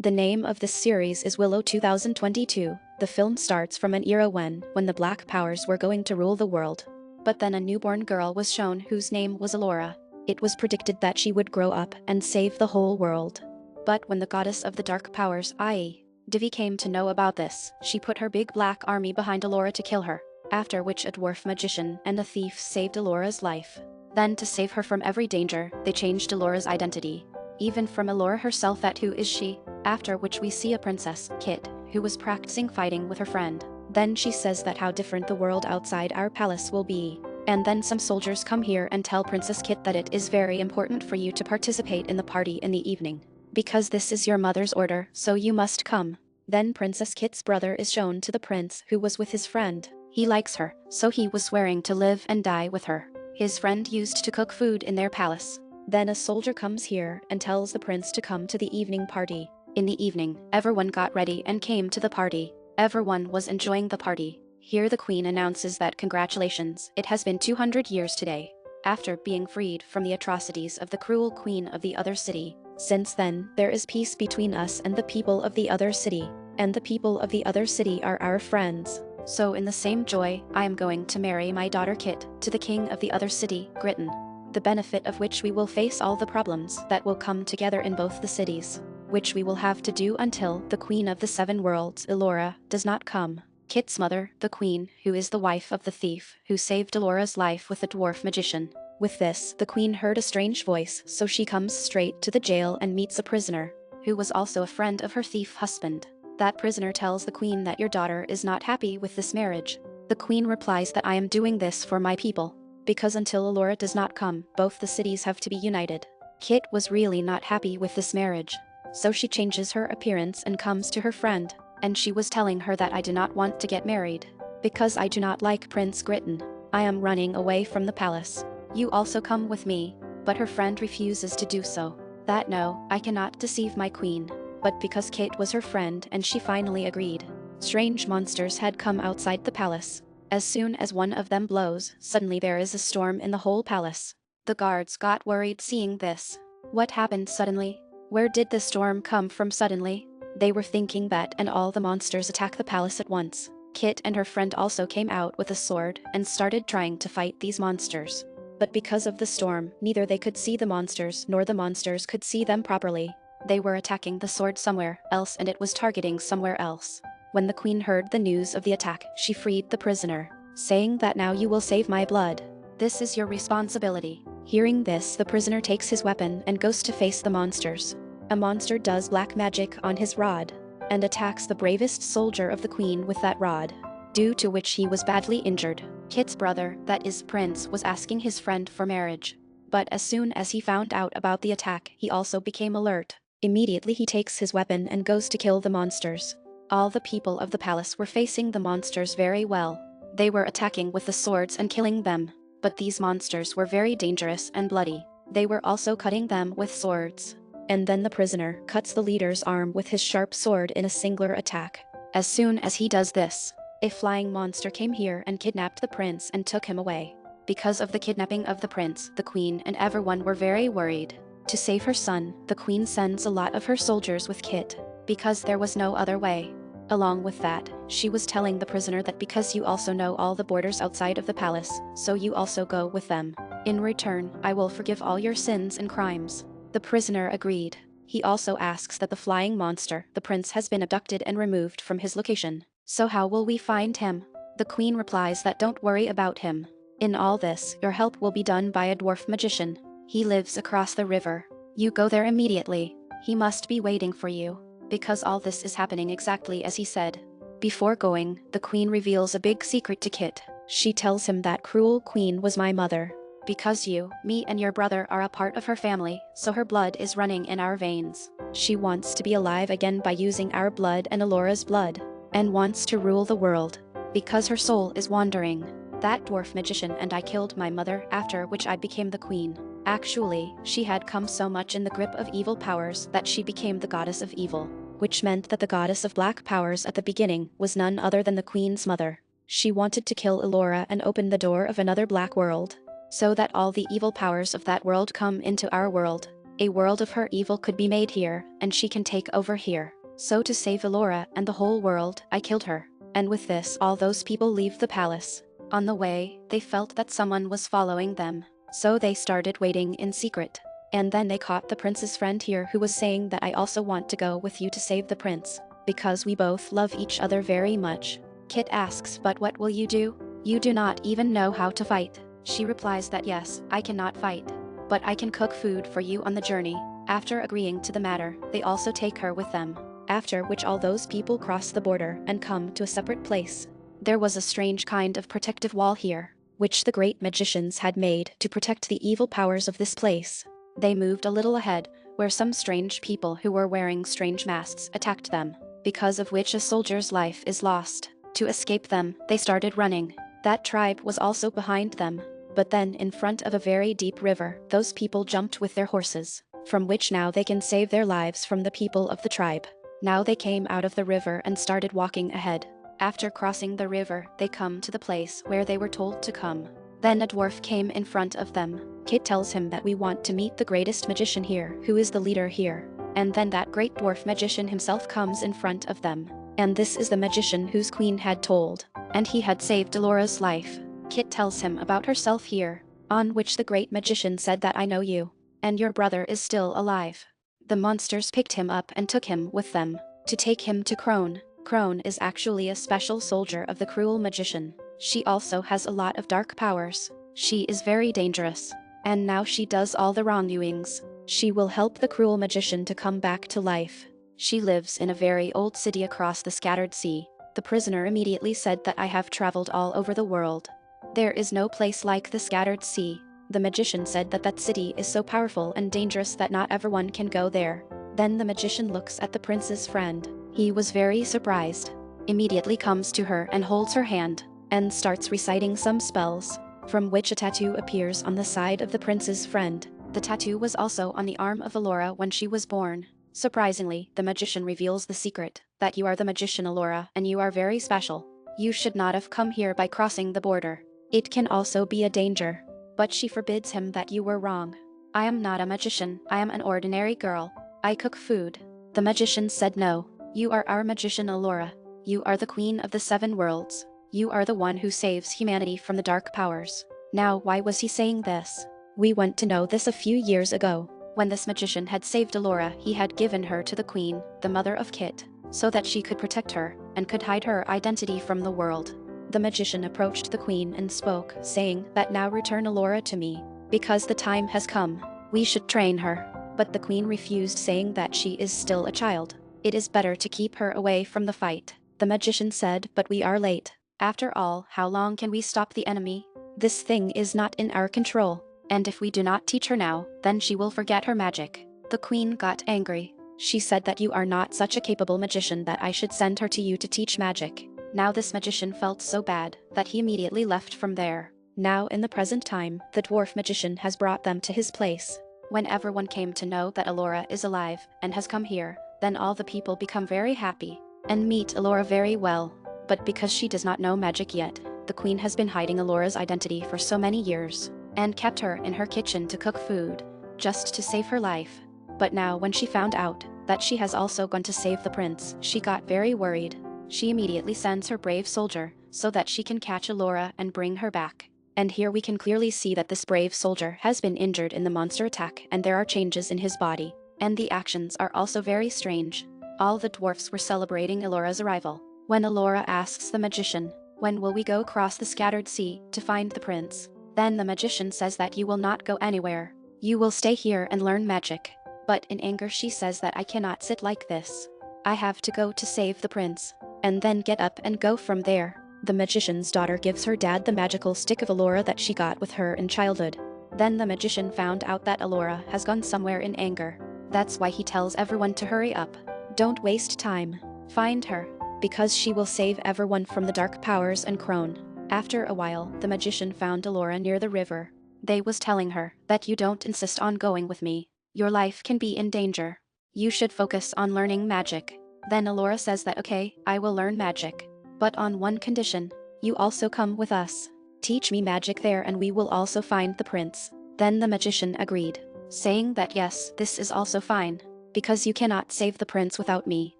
The name of this series is Willow 2022. The film starts from an era when the Black Powers were going to rule the world. But then a newborn girl was shown whose name was Elora. It was predicted that she would grow up and save the whole world. But when the goddess of the dark powers, i.e. Divi, came to know about this, she put her big black army behind Elora to kill her, after which a dwarf magician and a thief saved Elora's life. Then to save her from every danger, they changed Elora's identity, even from Elora herself at who is she, after which we see a princess, Kitt, who was practicing fighting with her friend. Then she says that how different the world outside our palace will be. And then some soldiers come here and tell Princess Kitt that it is very important for you to participate in the party in the evening. Because this is your mother's order, so you must come. Then Princess Kitt's brother is shown to the prince who was with his friend. He likes her, so he was swearing to live and die with her. His friend used to cook food in their palace. Then a soldier comes here and tells the prince to come to the evening party. In the evening, everyone got ready and came to the party. Everyone was enjoying the party. Here the queen announces that congratulations, it has been 200 years today, after being freed from the atrocities of the cruel queen of the other city. Since then, there is peace between us and the people of the other city, and the people of the other city are our friends. So in the same joy, I am going to marry my daughter Kitt to the king of the other city, Gritton. The benefit of which we will face all the problems that will come together in both the cities, which we will have to do until the queen of the seven worlds, Elora, does not come. Kitt's mother, the queen, who is the wife of the thief who saved Elora's life with the dwarf magician. With this, the queen heard a strange voice, so she comes straight to the jail and meets a prisoner, who was also a friend of her thief husband. That prisoner tells the queen that your daughter is not happy with this marriage. The queen replies that I am doing this for my people, because until Elora does not come, both the cities have to be united. Kitt was really not happy with this marriage, so she changes her appearance and comes to her friend, and she was telling her that I do not want to get married, because I do not like Prince Gritton. I am running away from the palace. You also come with me. But her friend refuses to do so. That no, I cannot deceive my queen. But because Kitt was her friend and she finally agreed. Strange monsters had come outside the palace. As soon as one of them blows, suddenly there is a storm in the whole palace. The guards got worried seeing this. What happened suddenly? Where did the storm come from suddenly? They were thinking that and all the monsters attack the palace at once. Kitt and her friend also came out with a sword and started trying to fight these monsters. But because of the storm, neither they could see the monsters nor the monsters could see them properly. They were attacking the sword somewhere else and it was targeting somewhere else. When the queen heard the news of the attack, she freed the prisoner, saying that now you will save my blood. This is your responsibility. Hearing this, the prisoner takes his weapon and goes to face the monsters. A monster does black magic on his rod, and attacks the bravest soldier of the queen with that rod, due to which he was badly injured. Kitt's brother, that is Prince, was asking his friend for marriage. But as soon as he found out about the attack, he also became alert. Immediately he takes his weapon and goes to kill the monsters. All the people of the palace were facing the monsters very well. They were attacking with the swords and killing them. But these monsters were very dangerous and bloody. They were also cutting them with swords. And then the prisoner cuts the leader's arm with his sharp sword in a singular attack. As soon as he does this, a flying monster came here and kidnapped the prince and took him away. Because of the kidnapping of the prince, the queen and everyone were very worried. To save her son, the queen sends a lot of her soldiers with Kitt, because there was no other way. Along with that, she was telling the prisoner that because you also know all the borders outside of the palace, so you also go with them. In return, I will forgive all your sins and crimes. The prisoner agreed. He also asks that the flying monster, the prince, has been abducted and removed from his location. So how will we find him? The queen replies that don't worry about him. In all this, your help will be done by a dwarf magician. He lives across the river. You go there immediately. He must be waiting for you. Because all this is happening exactly as he said. Before going, the queen reveals a big secret to Kitt. She tells him that cruel queen was my mother. Because you, me and your brother are a part of her family, so her blood is running in our veins. She wants to be alive again by using our blood and Elora's blood, and wants to rule the world. Because her soul is wandering. That dwarf magician and I killed my mother, after which I became the queen. Actually, she had come so much in the grip of evil powers that she became the goddess of evil, which meant that the goddess of black powers at the beginning was none other than the queen's mother. She wanted to kill Elora and open the door of another black world, so that all the evil powers of that world come into our world. A world of her evil could be made here, and she can take over here. So to save Elora and the whole world, I killed her. And with this, all those people leave the palace. On the way, they felt that someone was following them. So they started waiting in secret. And then they caught the prince's friend here who was saying that I also want to go with you to save the prince, because we both love each other very much. Kitt asks, but what will you do? You do not even know how to fight. She replies that yes, I cannot fight, but I can cook food for you on the journey. After agreeing to the matter, they also take her with them. After which all those people cross the border and come to a separate place. There was a strange kind of protective wall here, which the great magicians had made to protect the evil powers of this place. They moved a little ahead, where some strange people who were wearing strange masks attacked them, because of which a soldier's life is lost. To escape them, they started running. That tribe was also behind them. But then, in front of a very deep river, those people jumped with their horses, from which now they can save their lives from the people of the tribe. Now they came out of the river and started walking ahead. After crossing the river, they come to the place where they were told to come. Then a dwarf came in front of them. Kitt tells him that we want to meet the greatest magician here, who is the leader here. And then that great dwarf magician himself comes in front of them. And this is the magician whose queen had told, and he had saved Elora's life. Kitt tells him about herself here, on which the great magician said that I know you, and your brother is still alive. The monsters picked him up and took him with them, to take him to Crone. Crone is actually a special soldier of the cruel magician. She also has a lot of dark powers. She is very dangerous, and now she does all the wrongdoings. She will help the cruel magician to come back to life. She lives in a very old city across the scattered sea. The prisoner immediately said that I have traveled all over the world. There is no place like the scattered sea. The magician said that that city is so powerful and dangerous that not everyone can go there. Then the magician looks at the prince's friend. He was very surprised. Immediately comes to her and holds her hand, and starts reciting some spells, from which a tattoo appears on the side of the prince's friend. The tattoo was also on the arm of Elora when she was born. Surprisingly, the magician reveals the secret, that you are the magician Elora, and you are very special. You should not have come here by crossing the border. It can also be a danger. But she forbids him that you were wrong. I am not a magician, I am an ordinary girl. I cook food. The magician said no. You are our magician Elora. You are the queen of the 7 worlds. You are the one who saves humanity from the dark powers. Now why was he saying this? We went to know this a few years ago. When this magician had saved Elora, he had given her to the queen, the mother of Kitt, so that she could protect her, and could hide her identity from the world. The magician approached the queen and spoke, saying that now return Elora to me, because the time has come. We should train her. But the queen refused, saying that she is still a child. It is better to keep her away from the fight. The magician said, but we are late. After all, how long can we stop the enemy? This thing is not in our control. And if we do not teach her now, then she will forget her magic. The queen got angry. She said that you are not such a capable magician that I should send her to you to teach magic. Now this magician felt so bad that he immediately left from there. Now in the present time, the dwarf magician has brought them to his place. When everyone came to know that Elora is alive and has come here, then all the people become very happy and meet Elora very well. But because she does not know magic yet, the queen has been hiding Elora's identity for so many years, and kept her in her kitchen to cook food, just to save her life. But now when she found out that she has also gone to save the prince, she got very worried. She immediately sends her brave soldier, so that she can catch Elora and bring her back. And here we can clearly see that this brave soldier has been injured in the monster attack, and there are changes in his body. And the actions are also very strange. All the dwarfs were celebrating Elora's arrival. When Elora asks the magician, when will we go across the scattered sea to find the prince? Then the magician says that you will not go anywhere. You will stay here and learn magic. But in anger she says that I cannot sit like this. I have to go to save the prince, and then get up and go from there. The magician's daughter gives her dad the magical stick of Elora that she got with her in childhood. Then the magician found out that Elora has gone somewhere in anger. That's why he tells everyone to hurry up. Don't waste time. Find her, because she will save everyone from the dark powers and Crone. After a while, the magician found Elora near the river. They was telling her that you don't insist on going with me. Your life can be in danger. You should focus on learning magic. Then Elora says that okay, I will learn magic. But on one condition. You also come with us. Teach me magic there and we will also find the prince. Then the magician agreed. saying that yes, this is also fine, because you cannot save the prince without me,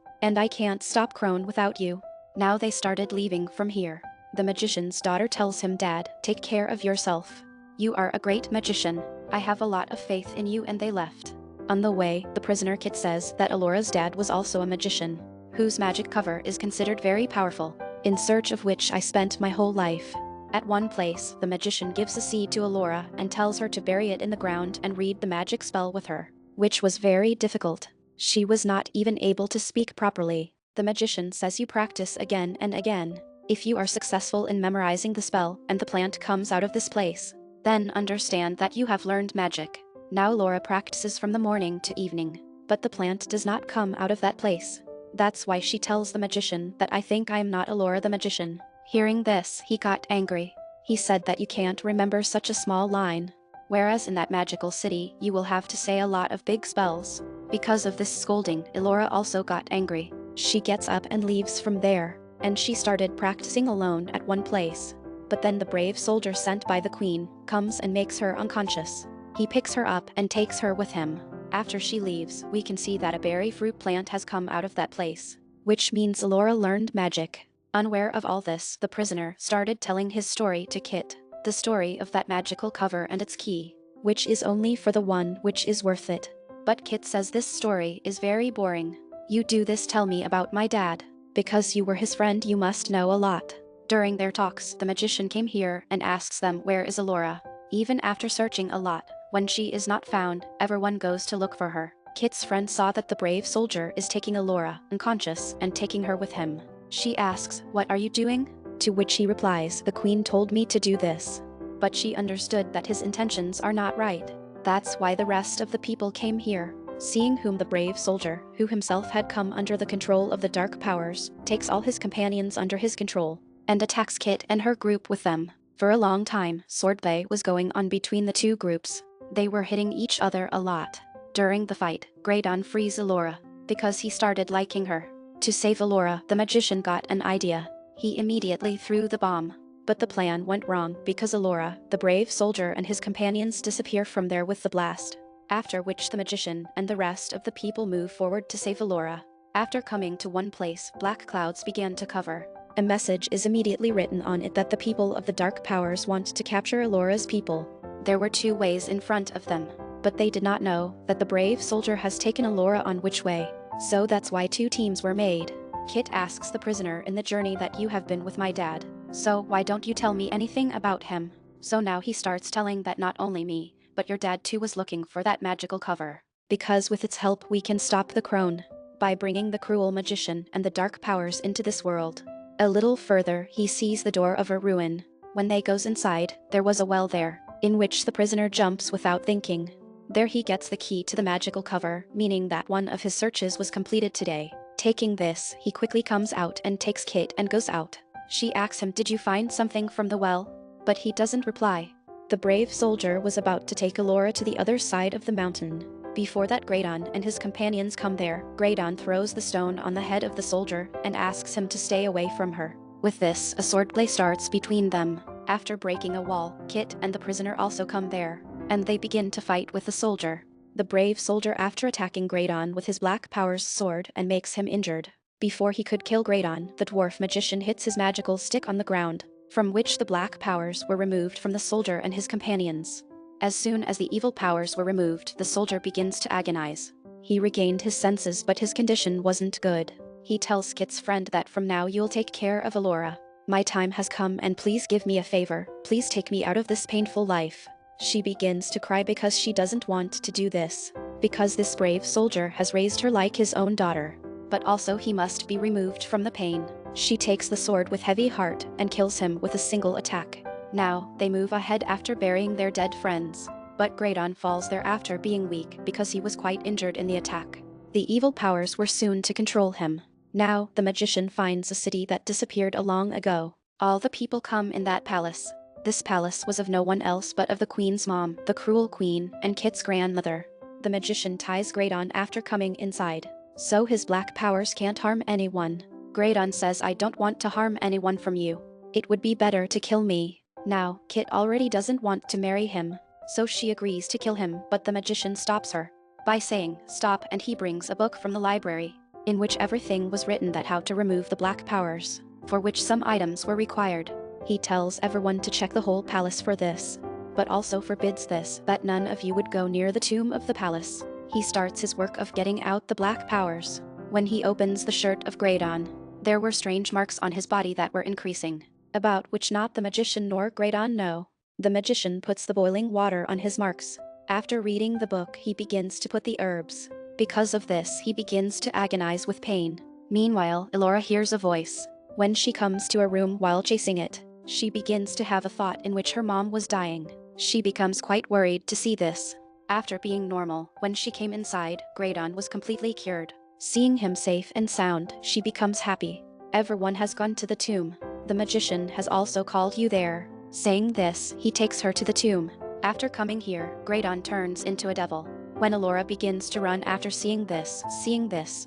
and I can't stop Crone without you. Now they started leaving from here. The magician's daughter tells him, Dad, take care of yourself. You are a great magician. I have a lot of faith in you, and they left. On the way, the prisoner Kitt says that Elora's dad was also a magician, whose magic cover is considered very powerful, in search of which I spent my whole life. At one place, the magician gives a seed to Elora and tells her to bury it in the ground and read the magic spell with her, which was very difficult. She was not even able to speak properly. The magician says you practice again and again. If you are successful in memorizing the spell and the plant comes out of this place, then understand that you have learned magic. Now Elora practices from the morning to evening, but the plant does not come out of that place. That's why she tells the magician that I think I am not Elora the magician. Hearing this, he got angry. He said that you can't remember such a small line, whereas in that magical city you will have to say a lot of big spells. Because of this scolding, Elora also got angry. She gets up and leaves from there, and she started practicing alone at one place. But then the brave soldier sent by the queen comes and makes her unconscious. He picks her up and takes her with him. After she leaves, we can see that a berry fruit plant has come out of that place, which means Elora learned magic. Unaware of all this, the prisoner started telling his story to Kitt, the story of that magical cover and its key, which is only for the one which is worth it. But Kitt says this story is very boring. You do this tell me about my dad. Because you were his friend, you must know a lot. During their talks, the magician came here and asks them where is Elora. Even after searching a lot, when she is not found, everyone goes to look for her. Kitt's friend saw that the brave soldier is taking Elora unconscious and taking her with him. She asks, what are you doing? To which he replies, the queen told me to do this. But she understood that his intentions are not right. That's why the rest of the people came here. Seeing whom the brave soldier, who himself had come under the control of the dark powers, takes all his companions under his control, and attacks Kitt and her group with them. For a long time, swordplay was going on between the two groups. They were hitting each other a lot. During the fight, Graydon frees Elora, because he started liking her. To save Elora, the magician got an idea. He immediately threw the bomb. But the plan went wrong because Elora, the brave soldier, and his companions disappear from there with the blast. After which the magician and the rest of the people move forward to save Elora. After coming to one place, black clouds began to cover. A message is immediately written on it that the people of the dark powers want to capture Elora's people. There were two ways in front of them, but they did not know that the brave soldier has taken Elora on which way. So that's why two teams were made. Kitt asks the prisoner in the journey that you have been with my dad, so why don't you tell me anything about him? So now he starts telling that not only me, but your dad too was looking for that magical cover. Because with its help we can stop the crone, by bringing the cruel magician and the dark powers into this world. A little further he sees the door of a ruin. When they goes inside, there was a well there, in which the prisoner jumps without thinking. There he gets the key to the magical cover, meaning that one of his searches was completed today. Taking this, he quickly comes out and takes Kitt and goes out. She asks him, did you find something from the well? But he doesn't reply. The brave soldier was about to take Elora to the other side of the mountain. Before that, Graydon and his companions come there. Graydon throws the stone on the head of the soldier and asks him to stay away from her. With this, a swordplay starts between them. After breaking a wall, Kitt and the prisoner also come there, and they begin to fight with the soldier. The brave soldier after attacking Graydon with his black powers sword and makes him injured. Before he could kill Graydon, the dwarf magician hits his magical stick on the ground, from which the black powers were removed from the soldier and his companions. As soon as the evil powers were removed, the soldier begins to agonize. He regained his senses, but his condition wasn't good. He tells Kitt's friend that from now you'll take care of Elora. My time has come and please give me a favor. Please take me out of this painful life. She begins to cry because she doesn't want to do this, because this brave soldier has raised her like his own daughter. But also he must be removed from the pain. She takes the sword with heavy heart and kills him with a single attack. Now, they move ahead after burying their dead friends. But Graydon falls there after being weak because he was quite injured in the attack. The evil powers were soon to control him. Now, the magician finds a city that disappeared long ago. All the people come in that palace. This palace was of no one else but of the queen's mom, the cruel queen, and Kitt's grandmother. The magician ties Graydon after coming inside, so his black powers can't harm anyone. Graydon says, I don't want to harm anyone from you. It would be better to kill me. Now, Kitt already doesn't want to marry him, so she agrees to kill him, but the magician stops her by saying, "Stop," and he brings a book from the library, in which everything was written that how to remove the black powers, for which some items were required. He tells everyone to check the whole palace for this, but also forbids this, that none of you would go near the tomb of the palace. He starts his work of getting out the black powers. When he opens the shirt of Graydon, there were strange marks on his body that were increasing, about which not the magician nor Graydon know. The magician puts the boiling water on his marks. After reading the book, he begins to put the herbs. Because of this, he begins to agonize with pain. Meanwhile, Elora hears a voice. When she comes to a room while chasing it, she begins to have a thought in which her mom was dying. She becomes quite worried to see this. After being normal, when she came inside, Graydon was completely cured. Seeing him safe and sound, she becomes happy. Everyone has gone to the tomb. The magician has also called you there. Saying this, he takes her to the tomb. After coming here, Graydon turns into a devil. When Elora begins to run after seeing this,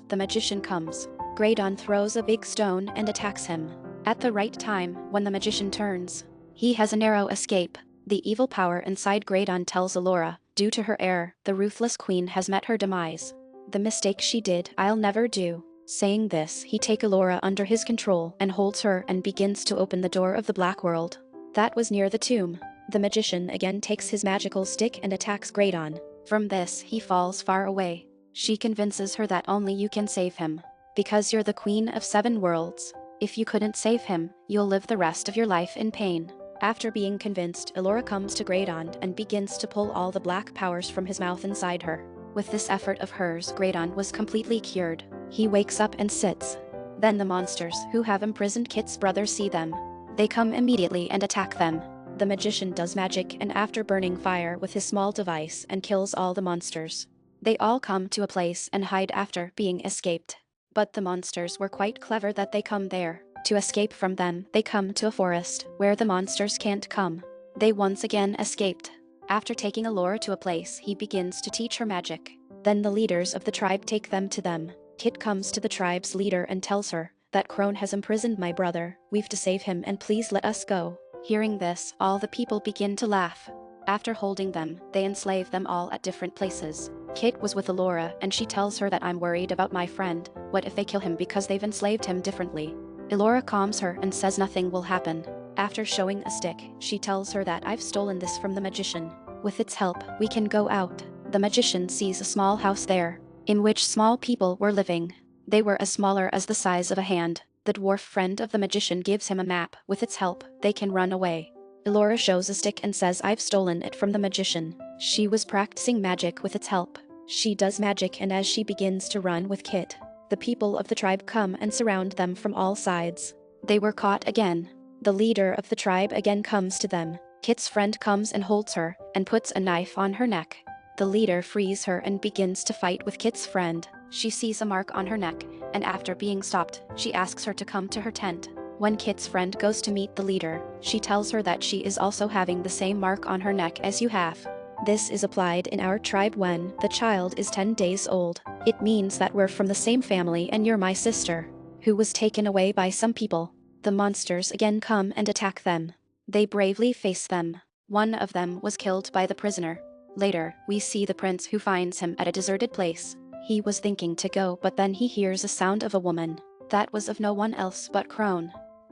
the magician comes. Graydon throws a big stone and attacks him. At the right time, when the magician turns, he has a narrow escape. The evil power inside Graydon tells Elora, due to her error, the ruthless queen has met her demise. The mistake she did, I'll never do. Saying this, he takes Elora under his control and holds her and begins to open the door of the black world. That was near the tomb. The magician again takes his magical stick and attacks Graydon. From this, he falls far away. She convinces her that only you can save him, because you're the queen of 7 worlds. If you couldn't save him, you'll live the rest of your life in pain. After being convinced, Elora comes to Graydon and begins to pull all the black powers from his mouth inside her. With this effort of hers, Graydon was completely cured. He wakes up and sits. Then the monsters who have imprisoned Kitt's brother see them. They come immediately and attack them. The magician does magic and after burning fire with his small device and kills all the monsters. They all come to a place and hide after being escaped. But the monsters were quite clever that they come there. To escape from them, they come to a forest where the monsters can't come. They once again escaped. After taking Elora to a place, he begins to teach her magic. Then the leaders of the tribe take them to them. Kitt comes to the tribe's leader and tells her that Crone has imprisoned my brother. We've to save him and please let us go. Hearing this, all the people begin to laugh. After holding them, they enslave them all at different places. Kitt was with Elora and she tells her that I'm worried about my friend. What if they kill him because they've enslaved him differently? Elora calms her and says nothing will happen. After showing a stick, she tells her that I've stolen this from the magician. With its help, we can go out. The magician sees a small house there, in which small people were living. They were as smaller as the size of a hand. The dwarf friend of the magician gives him a map. With its help, they can run away. Elora shows a stick and says I've stolen it from the magician. She was practicing magic with its help. She does magic and as she begins to run with Kitt, the people of the tribe come and surround them from all sides. They were caught again. The leader of the tribe again comes to them. Kitt's friend comes and holds her and puts a knife on her neck. The leader frees her and begins to fight with Kitt's friend. She sees a mark on her neck, and after being stopped, she asks her to come to her tent. When Kitt's friend goes to meet the leader, she tells her that she is also having the same mark on her neck as you have. This is applied in our tribe when the child is 10 days old. It means that we're from the same family and you're my sister, who was taken away by some people. The monsters again come and attack them. They bravely face them. One of them was killed by the prisoner. Later, we see the prince who finds him at a deserted place. He was thinking to go, but then he hears a sound of a woman. That was of no one else but Crone,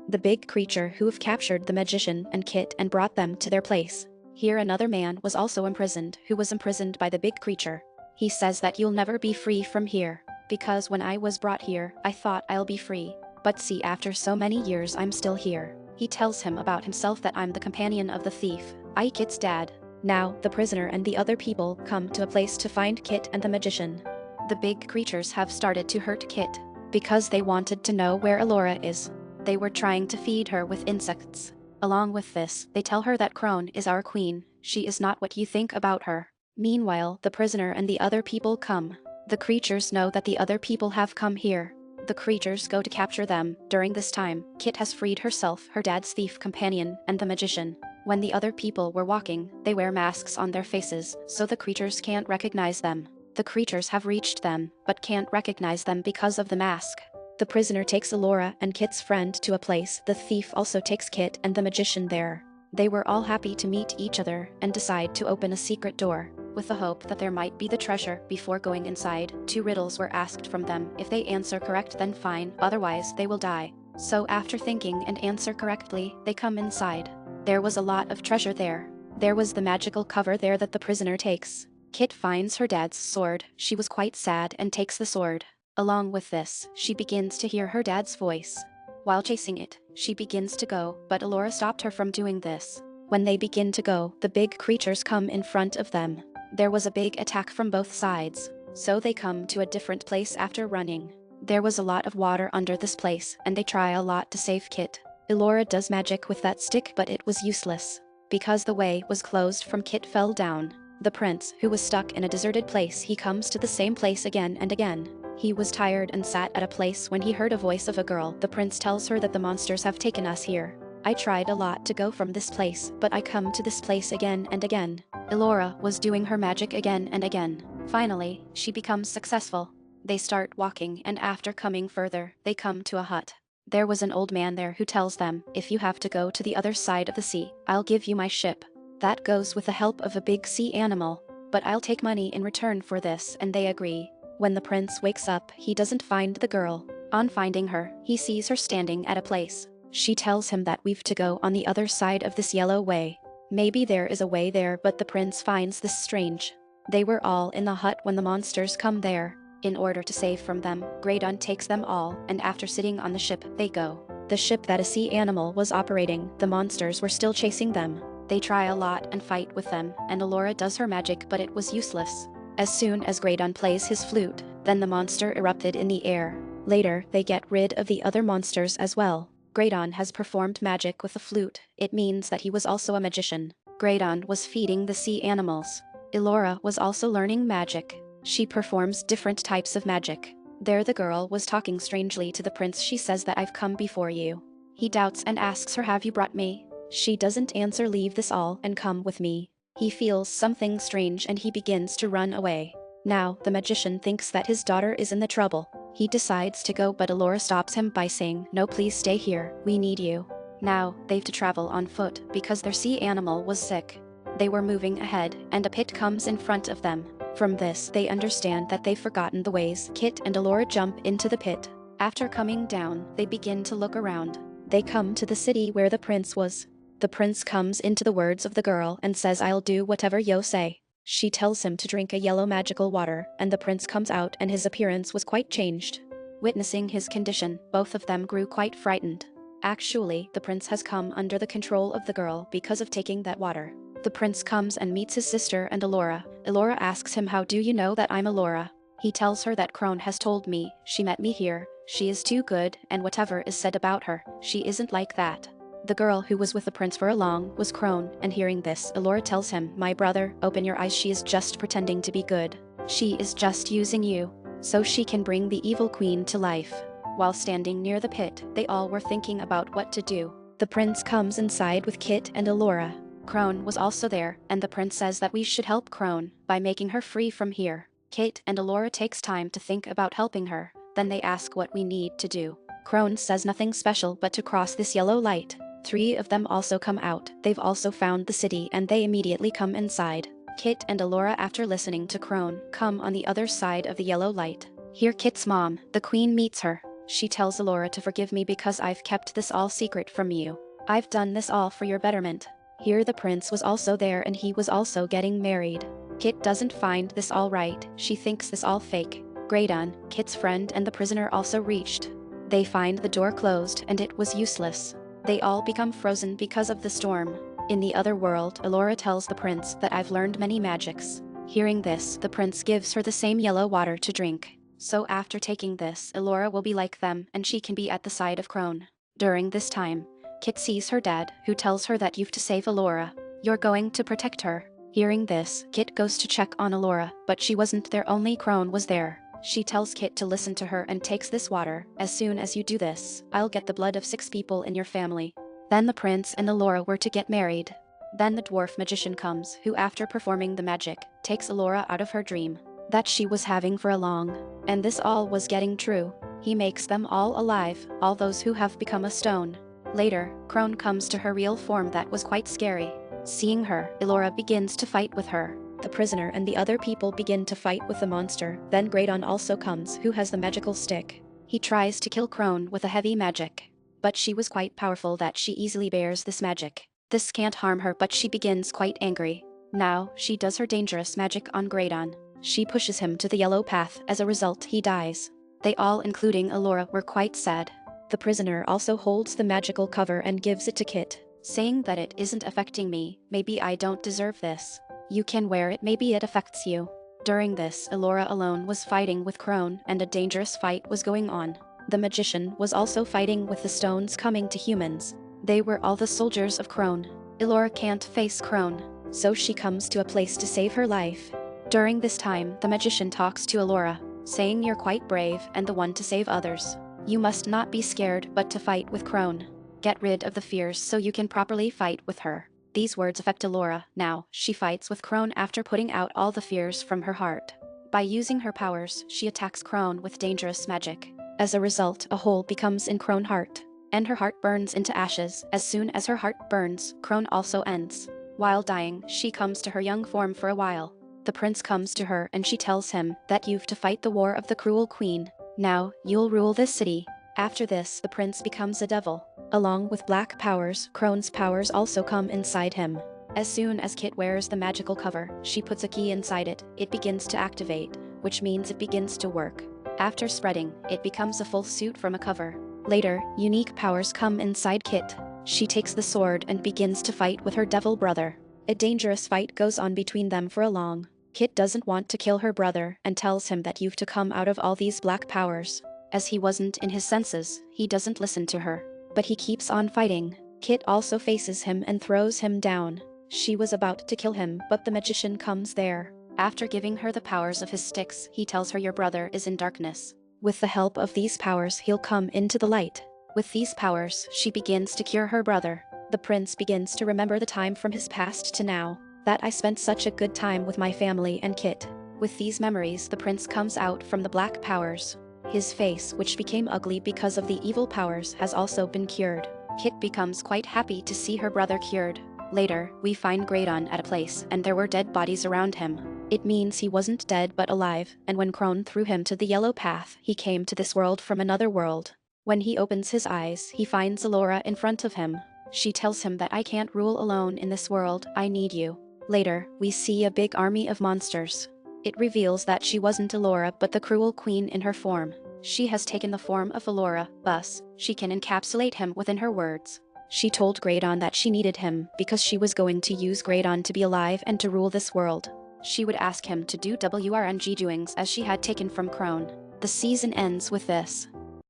the big creature who have captured the magician and Kitt and brought them to their place. Here another man was also imprisoned, who was imprisoned by the big creature. He says that you'll never be free from here, because when I was brought here, I thought I'll be free. But see, after so many years I'm still here. He tells him about himself that I'm the companion of the thief. I Kitt's dad. Now, the prisoner and the other people come to a place to find Kitt and the magician. The big creatures have started to hurt Kitt, because they wanted to know where Elora is. They were trying to feed her with insects. Along with this, they tell her that Crone is our queen. She is not what you think about her. Meanwhile, the prisoner and the other people come. The creatures know that the other people have come here. The creatures go to capture them. During this time, Kitt has freed herself, her dad's thief companion, and the magician. When the other people were walking, they wear masks on their faces, so the creatures can't recognize them. The creatures have reached them, but can't recognize them because of the mask. The prisoner takes Elora and Kitt's friend to a place. The thief also takes Kitt and the magician there. They were all happy to meet each other and decide to open a secret door, with the hope that there might be the treasure. Before going inside, 2 riddles were asked from them. If they answer correct, then fine, otherwise they will die. So after thinking and answer correctly, they come inside. There was a lot of treasure there. There was the magical cover there that the prisoner takes. Kitt finds her dad's sword. She was quite sad and takes the sword. Along with this, she begins to hear her dad's voice. While chasing it, she begins to go, but Elora stopped her from doing this. When they begin to go, the big creatures come in front of them. There was a big attack from both sides, so they come to a different place after running. There was a lot of water under this place, and they try a lot to save Kitt. Elora does magic with that stick, but it was useless. Because the way was closed from Kitt fell down. The prince, who was stuck in a deserted place, he comes to the same place again and again. He was tired and sat at a place when he heard a voice of a girl. The prince tells her that the monsters have taken us here. I tried a lot to go from this place, but I come to this place again and again. Elora was doing her magic again and again. Finally, she becomes successful. They start walking, and after coming further, they come to a hut. There was an old man there who tells them, if you have to go to the other side of the sea, I'll give you my ship. That goes with the help of a big sea animal, but I'll take money in return for this, and they agree. When the prince wakes up, he doesn't find the girl. On finding her, he sees her standing at a place. She tells him that we've to go on the other side of this yellow way. Maybe there is a way there, but the prince finds this strange. They were all in the hut when the monsters come there. In order to save from them, Graydon takes them all, and after sitting on the ship, they go. The ship that a sea animal was operating, the monsters were still chasing them. They try a lot and fight with them, and Elora does her magic, but it was useless. As soon as Graydon plays his flute, then the monster erupted in the air. Later, they get rid of the other monsters as well. Graydon has performed magic with the flute. It means that he was also a magician. Graydon was feeding the sea animals. Elora was also learning magic. She performs different types of magic. There the girl was talking strangely to the prince. She says that I've come before you. He doubts and asks her, have you brought me? She doesn't answer. Leave this all and come with me. He feels something strange and he begins to run away. Now, the magician thinks that his daughter is in the trouble. He decides to go, but Elora stops him by saying, no, please stay here, we need you. Now, they've to travel on foot because their sea animal was sick. They were moving ahead, and a pit comes in front of them. From this, they understand that they've forgotten the ways. Kitt and Elora jump into the pit. After coming down, they begin to look around. They come to the city where the prince was. The prince comes into the words of the girl and says, I'll do whatever you say. She tells him to drink a yellow magical water, and the prince comes out and his appearance was quite changed. Witnessing his condition, both of them grew quite frightened. Actually, the prince has come under the control of the girl because of taking that water. The prince comes and meets his sister and Elora. Elora asks him, how do you know that I'm Elora? He tells her that Crone has told me. She met me here. She is too good, and whatever is said about her, she isn't like that. The girl who was with the prince for a long was Crone, and hearing this, Elora tells him, my brother, open your eyes, she is just pretending to be good. She is just using you, so she can bring the evil queen to life. While standing near the pit, they all were thinking about what to do. The prince comes inside with Kitt and Elora. Crone was also there, and the prince says that we should help Crone by making her free from here. Kitt and Elora takes time to think about helping her, then they ask what we need to do. Crone says nothing special but to cross this yellow light. 3 of them also come out. They've also found the city and they immediately come inside. Kitt and Elora, after listening to Crone, come on the other side of the yellow light. Here Kitt's mom, the queen, meets her. She tells Elora to forgive me because I've kept this all secret from you. I've done this all for your betterment. Here the prince was also there and he was also getting married. Kitt doesn't find this all right. She thinks this all fake. Graydon, Kitt's friend and the prisoner also reached. They find the door closed and it was useless. They all become frozen because of the storm. In the other world, Elora tells the prince that I've learned many magics. Hearing this, the prince gives her the same yellow water to drink. So after taking this, Elora will be like them and she can be at the side of Crone. During this time, Kitt sees her dad, who tells her that you've to save Elora. You're going to protect her. Hearing this, Kitt goes to check on Elora, but she wasn't there, only Crone was there. She tells Kitt to listen to her and takes this water. As soon as you do this, I'll get the blood of 6 people in your family. Then the prince and Elora were to get married. Then the dwarf magician comes, who after performing the magic, takes Elora out of her dream that she was having for a long. And this all was getting true. He makes them all alive, all those who have become a stone. Later, Crone comes to her real form that was quite scary. Seeing her, Elora begins to fight with her. The prisoner and the other people begin to fight with the monster. Then Graydon also comes, who has the magical stick. He tries to kill Crone with a heavy magic. But she was quite powerful that she easily bears this magic. This can't harm her, but she begins quite angry. Now, she does her dangerous magic on Graydon. She pushes him to the yellow path. As a result, he dies. They all, including Elora, were quite sad. The prisoner also holds the magical cover and gives it to Kitt, saying that it isn't affecting me, maybe I don't deserve this. You can wear it, maybe it affects you. During this, Elora alone was fighting with Crone, and a dangerous fight was going on. The magician was also fighting with the stones coming to humans. They were all the soldiers of Crone. Elora can't face Crone, so she comes to a place to save her life. During this time, the magician talks to Elora, saying you're quite brave and the one to save others. You must not be scared but to fight with Crone. Get rid of the fears so you can properly fight with her. These words affect Elora. Now, she fights with Crone after putting out all the fears from her heart. By using her powers, she attacks Crone with dangerous magic. As a result, a hole becomes in Crone's heart, and her heart burns into ashes. As soon as her heart burns, Crone also ends. While dying, she comes to her young form for a while. The prince comes to her and she tells him that you've to fight the war of the cruel queen. Now, you'll rule this city. After this, the prince becomes a devil. Along with black powers, Crone's powers also come inside him. As soon as Kitt wears the magical cover, she puts a key inside it. It begins to activate, which means it begins to work. After spreading, it becomes a full suit from a cover. Later, unique powers come inside Kitt. She takes the sword and begins to fight with her devil brother. A dangerous fight goes on between them for a long. Kitt doesn't want to kill her brother and tells him that you've to come out of all these black powers. As he wasn't in his senses, he doesn't listen to her. But he keeps on fighting. Kitt also faces him and throws him down. She was about to kill him, but the magician comes there. After giving her the powers of his sticks, he tells her your brother is in darkness. With the help of these powers, he'll come into the light. With these powers, she begins to cure her brother. The prince begins to remember the time from his past to now. That I spent such a good time with my family and Kitt. With these memories, the prince comes out from the black powers. His face, which became ugly because of the evil powers, has also been cured. Kitt becomes quite happy to see her brother cured. Later, we find Graydon at a place, and there were dead bodies around him. It means he wasn't dead but alive, and when Crone threw him to the yellow path, he came to this world from another world. When he opens his eyes, he finds Elora in front of him. She tells him that I can't rule alone in this world, I need you. Later, we see a big army of monsters. It reveals that she wasn't Elora but the cruel queen in her form. She has taken the form of Elora, thus, she can encapsulate him within her words. She told Graydon that she needed him because she was going to use Graydon to be alive and to rule this world. She would ask him to do WRNG doings as she had taken from Crone. The season ends with this.